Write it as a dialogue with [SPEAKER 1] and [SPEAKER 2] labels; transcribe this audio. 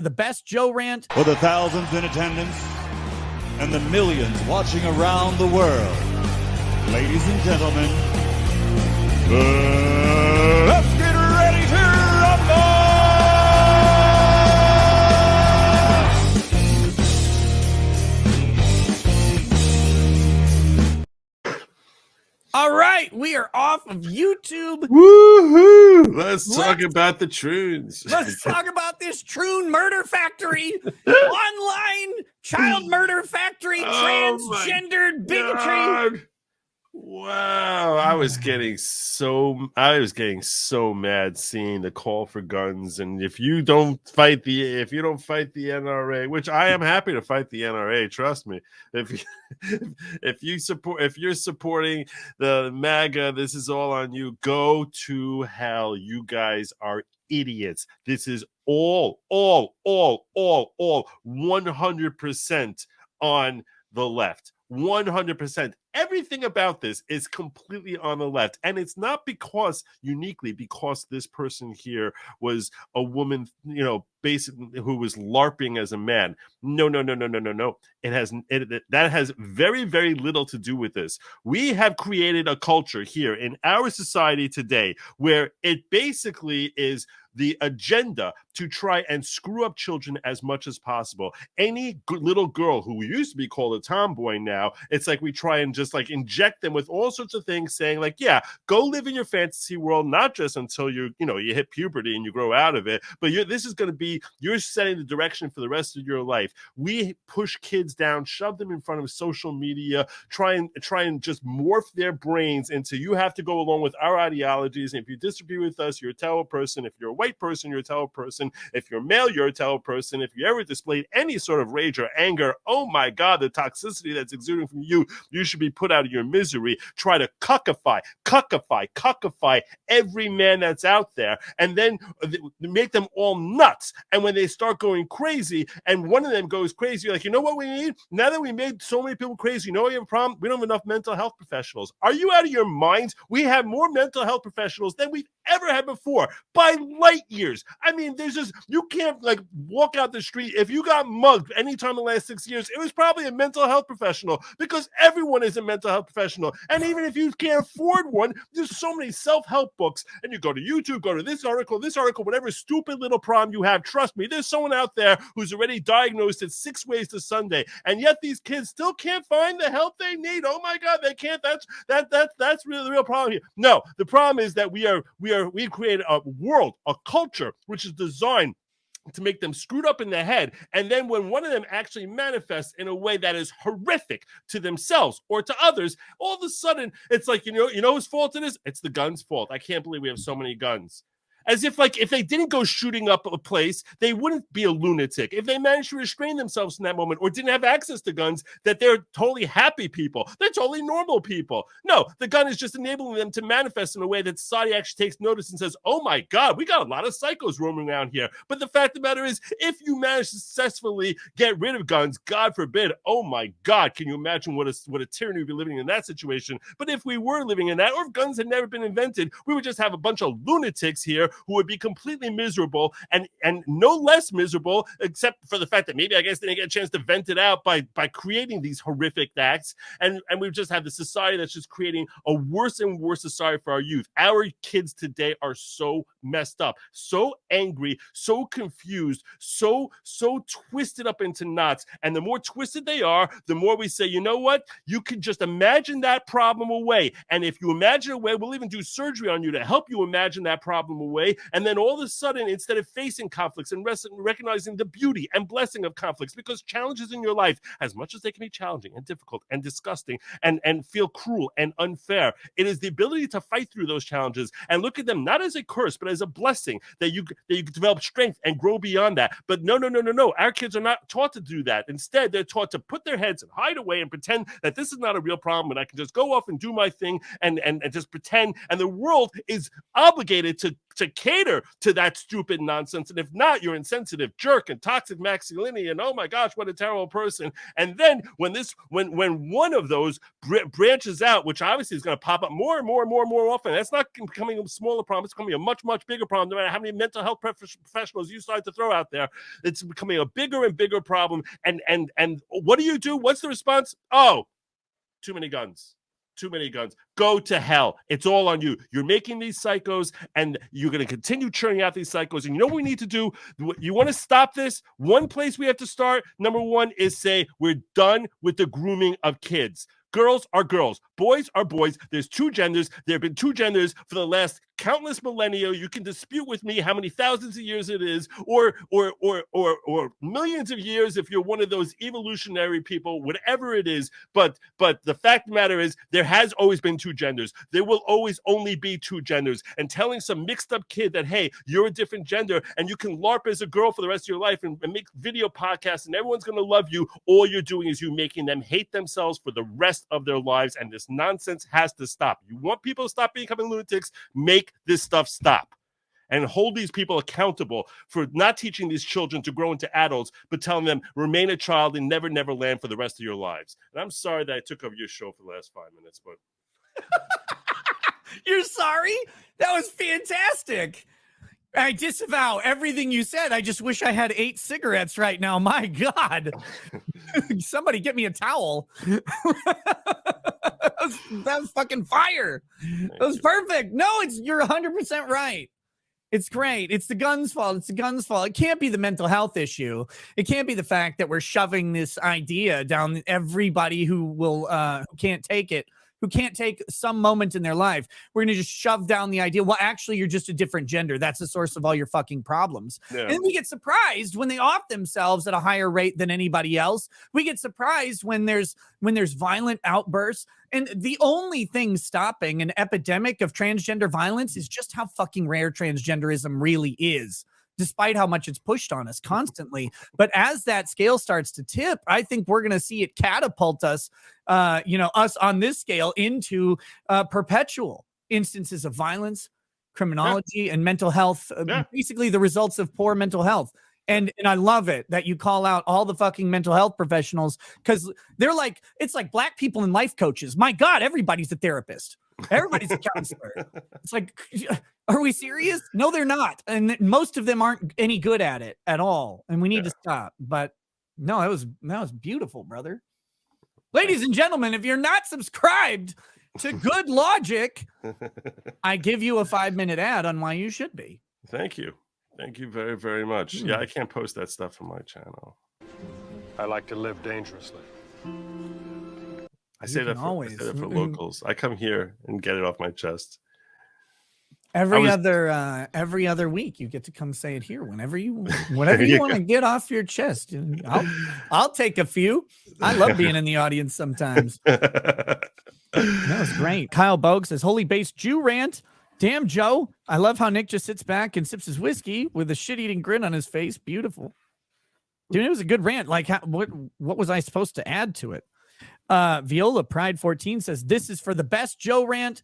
[SPEAKER 1] The best Joe rant.
[SPEAKER 2] For the thousands in attendance and the millions watching around the world, ladies and gentlemen, let's get ready to rumble!
[SPEAKER 1] All right, we are off of YouTube.
[SPEAKER 3] Woohoo! Let's talk about the Troons.
[SPEAKER 1] Let's talk about this Troon murder factory, online child murder factory, transgendered bigotry.
[SPEAKER 3] God. Wow, I was getting so mad seeing the call for guns, and if you don't fight the NRA, which I am happy to fight the NRA, trust me. If you're supporting the MAGA, this is all on you. Go to hell. You guys are idiots. This is all 100% on the left. 100%. Everything about this is completely on the left. And it's not because this person here was a woman, basically who was LARPing as a man. No. That has very, very little to do with this. We have created a culture here in our society today where it basically is the agenda to try and screw up children as much as possible. Any little girl who used to be called a tomboy now, it's like we try and just like inject them with all sorts of things saying like, yeah, go live in your fantasy world, not just until you hit puberty and you grow out of it, but this is going to be, you're setting the direction for the rest of your life. We push kids down, shove them in front of social media, try and just morph their brains into, you have to go along with our ideologies. And if you disagree with us, you're a terrible person. If you're a white person, you're a terrible person. If you're male, you're a terrible person. If you ever displayed any sort of rage or anger, oh my God, the toxicity that's exuding from you should be put out of your misery. Try to cuckify every man that's out there, and then make them all nuts. And when they start going crazy, and one of them goes crazy, you're like, you know what we need? Now that we made so many people crazy, we have a problem? We don't have enough mental health professionals. Are you out of your minds? We have more mental health professionals than we've ever had before by light years. I mean, you can't like walk out the street. If you got mugged anytime in the last 6 years, it was probably a mental health professional, because everyone is a mental health professional. And even if you can't afford one, there's so many self-help books, and you go to YouTube, go to this article, whatever stupid little problem you have. Trust me, there's someone out there who's already diagnosed it 6 ways to Sunday, and yet these kids still can't find the help they need. Oh my God, they can't. That's really the real problem here. No, the problem is that we've created a world, a culture, which is designed to make them screwed up in the head. And then when one of them actually manifests in a way that is horrific to themselves or to others, all of a sudden it's like, you know whose fault it is? It's the gun's fault. I can't believe we have so many guns. As if like if they didn't go shooting up a place, they wouldn't be a lunatic. If they managed to restrain themselves in that moment or didn't have access to guns, that they're totally happy people. They're totally normal people. No, the gun is just enabling them to manifest in a way that society actually takes notice and says, oh my God, we got a lot of psychos roaming around here. But the fact of the matter is, if you manage to successfully get rid of guns, God forbid, oh my God, can you imagine what a tyranny we'd be living in that situation? But if we were living in that, or if guns had never been invented, we would just have a bunch of lunatics here who would be completely miserable and no less miserable, except for the fact that maybe I guess they didn't get a chance to vent it out by creating these horrific acts. And we've just had the society that's just creating a worse and worse society for our youth. Our kids today are so messed up, so angry, so confused, so twisted up into knots. And the more twisted they are, the more we say, you know what? You can just imagine that problem away. And if you imagine away, we'll even do surgery on you to help you imagine that problem away. And then all of a sudden, instead of facing conflicts and recognizing the beauty and blessing of conflicts, because challenges in your life, as much as they can be challenging and difficult and disgusting and feel cruel and unfair, it is the ability to fight through those challenges and look at them not as a curse, but as a blessing that you develop strength and grow beyond that. But no. Our kids are not taught to do that. Instead, they're taught to put their heads and hide away and pretend that this is not a real problem and I can just go off and do my thing and just pretend. And the world is obligated to cater to that stupid nonsense. And if not, you're insensitive, jerk, and toxic masculinity. And oh my gosh, what a terrible person. And then when one of those branches out, which obviously is going to pop up more and more and more and more often, that's not becoming a smaller problem. It's becoming a much, much bigger problem. No matter how many mental health professionals you start to throw out there, it's becoming a bigger and bigger problem. And what do? What's the response? Oh, too many guns. Too many guns. Go to hell. It's all on you. You're making these psychos, and you're going to continue churning out these psychos. And you know what we need to do? You want to stop this? One place we have to start, number one, is say we're done with the grooming of kids. Girls are girls. Boys are boys. There's two genders. There have been two genders for the last countless millennia. You can dispute with me how many thousands of years it is, or millions of years if you're one of those evolutionary people, whatever it is. But the fact of the matter is there has always been two genders. There will always only be two genders. And telling some mixed up kid that, hey, you're a different gender and you can LARP as a girl for the rest of your life and make video podcasts and everyone's going to love you, all you're doing is you making them hate themselves for the rest of their lives. And this nonsense has to stop. You want people to stop becoming lunatics? Make this stuff stop. And hold these people accountable for not teaching these children to grow into adults, but telling them remain a child in Never Never Land for the rest of your lives. And I'm sorry that I took over your show for the last 5 minutes, but
[SPEAKER 1] You're sorry? That was fantastic. I disavow everything you said. I just wish I had 8 cigarettes right now. My God. Somebody get me a towel. that was fucking fire. That was perfect. No, you're 100% right. It's great. It's the gun's fault. It's the gun's fault. It can't be the mental health issue. It can't be the fact that we're shoving this idea down everybody who can't take it, who can't take some moment in their life. We're going to just shove down the idea, well, actually, you're just a different gender. That's the source of all your fucking problems. Yeah. And we get surprised when they off themselves at a higher rate than anybody else. We get surprised when there's violent outbursts. And the only thing stopping an epidemic of transgender violence is just how fucking rare transgenderism really is, despite how much it's pushed on us constantly. But as that scale starts to tip, I think we're going to see it catapult us, us on this scale into perpetual instances of violence, criminology, and mental health, basically the results of poor mental health. And I love it that you call out all the fucking mental health professionals, because they're like, it's like black people and life coaches. My God, everybody's a therapist. Everybody's a counselor. It's like, are we serious? No, they're not. And most of them aren't any good at it at all. And we need to stop. But no, that was beautiful, brother. Ladies and gentlemen, if you're not subscribed to Good Logic, I give you a 5-minute ad on why you should be.
[SPEAKER 3] Thank you. Thank you very, very much. Yeah, I can't post that stuff on my channel.
[SPEAKER 4] I like to live dangerously.
[SPEAKER 3] I say that for locals. I come here and get it off my chest.
[SPEAKER 1] Every other week, you get to come say it here whenever you want to get off your chest. I'll take a few. I love being in the audience sometimes. That was great. Kyle Bogue says, "Holy base Jew rant. Damn, Joe. I love how Nick just sits back and sips his whiskey with a shit-eating grin on his face. Beautiful." Dude, it was a good rant. Like, what was I supposed to add to it? Viola Pride 14 says, "This is for the best Joe rant